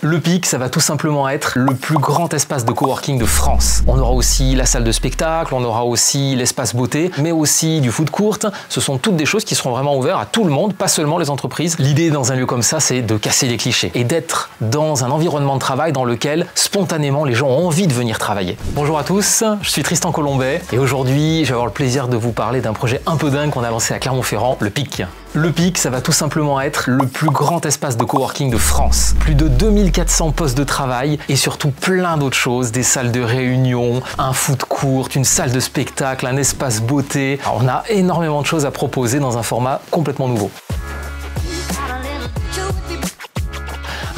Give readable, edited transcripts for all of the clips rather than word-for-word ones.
Le PIC, ça va tout simplement être le plus grand espace de coworking de France. On aura aussi la salle de spectacle, on aura aussi l'espace beauté, mais aussi du food court. Ce sont toutes des choses qui seront vraiment ouvertes à tout le monde, pas seulement les entreprises. L'idée dans un lieu comme ça, c'est de casser les clichés et d'être dans un environnement de travail dans lequel spontanément les gens ont envie de venir travailler. Bonjour à tous, je suis Tristan Colombet et aujourd'hui, je vais avoir le plaisir de vous parler d'un projet un peu dingue qu'on a lancé à Clermont-Ferrand, le PIC. Le PIC, ça va tout simplement être le plus grand espace de coworking de France. Plus de 2400 postes de travail et surtout plein d'autres choses, des salles de réunion, un food court, une salle de spectacle, un espace beauté. Alors, on a énormément de choses à proposer dans un format complètement nouveau.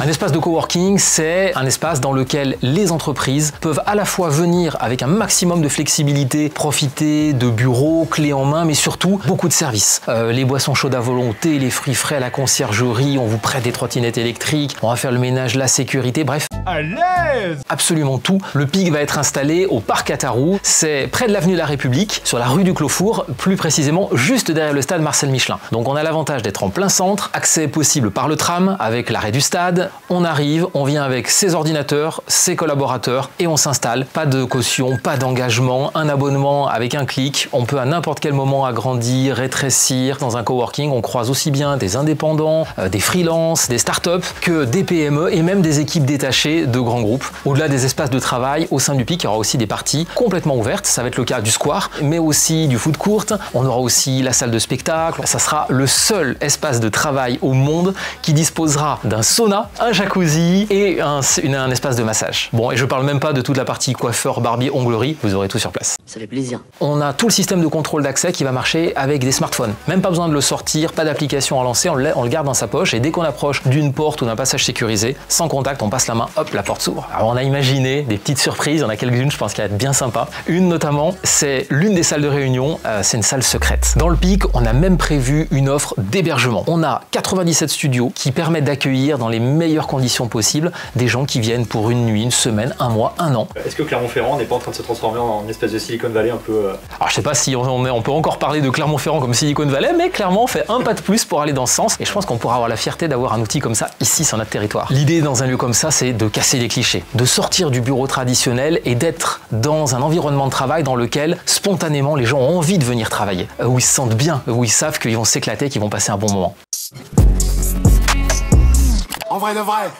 Un espace de coworking, c'est un espace dans lequel les entreprises peuvent à la fois venir avec un maximum de flexibilité, profiter de bureaux, clés en main, mais surtout beaucoup de services. Les boissons chaudes à volonté, les fruits frais à la conciergerie, on vous prête des trottinettes électriques, on va faire le ménage, la sécurité, bref. À l'aise! Absolument tout. Le PIC va être installé au Parc Ataroux, c'est près de l'avenue de la République, sur la rue du Clos-Four, plus précisément juste derrière le stade Marcel Michelin. Donc on a l'avantage d'être en plein centre, accès possible par le tram, avec l'arrêt du stade. On arrive, on vient avec ses ordinateurs, ses collaborateurs et on s'installe. Pas de caution, pas d'engagement, un abonnement avec un clic. On peut à n'importe quel moment agrandir, rétrécir. Dans un coworking, on croise aussi bien des indépendants, des freelances, des startups que des PME et même des équipes détachées de grands groupes. Au-delà des espaces de travail, au sein du PIC, il y aura aussi des parties complètement ouvertes. Ça va être le cas du square, mais aussi du food court. On aura aussi la salle de spectacle. Ça sera le seul espace de travail au monde qui disposera d'un sauna, un jacuzzi et un espace de massage. Bon, et je parle même pas de toute la partie coiffeur, barbier, onglerie, vous aurez tout sur place. Ça fait plaisir. On a tout le système de contrôle d'accès qui va marcher avec des smartphones. Même pas besoin de le sortir, pas d'application à lancer, on le garde dans sa poche et dès qu'on approche d'une porte ou d'un passage sécurisé, sans contact, on passe la main, hop, la porte s'ouvre. Alors on a imaginé des petites surprises, il y en a quelques-unes, je pense qu'elle va être bien sympa. Une notamment, c'est l'une des salles de réunion, c'est une salle secrète. Dans le PIC, on a même prévu une offre d'hébergement. On a 97 studios qui permettent d'accueillir dans les meilleures conditions possibles des gens qui viennent pour une nuit, une semaine, un mois, un an. Est-ce que Clermont-Ferrand n'est pas en train de se transformer en une espèce de Silicon Valley un peu Alors je sais pas si on peut encore parler de Clermont-Ferrand comme Silicon Valley, mais clairement on fait un pas de plus pour aller dans ce sens et je pense qu'on pourra avoir la fierté d'avoir un outil comme ça ici sur notre territoire. L'idée dans un lieu comme ça, c'est de casser les clichés, de sortir du bureau traditionnel et d'être dans un environnement de travail dans lequel spontanément les gens ont envie de venir travailler, où ils se sentent bien, où ils savent qu'ils vont s'éclater, qu'ils vont passer un bon moment. En vrai de vrai.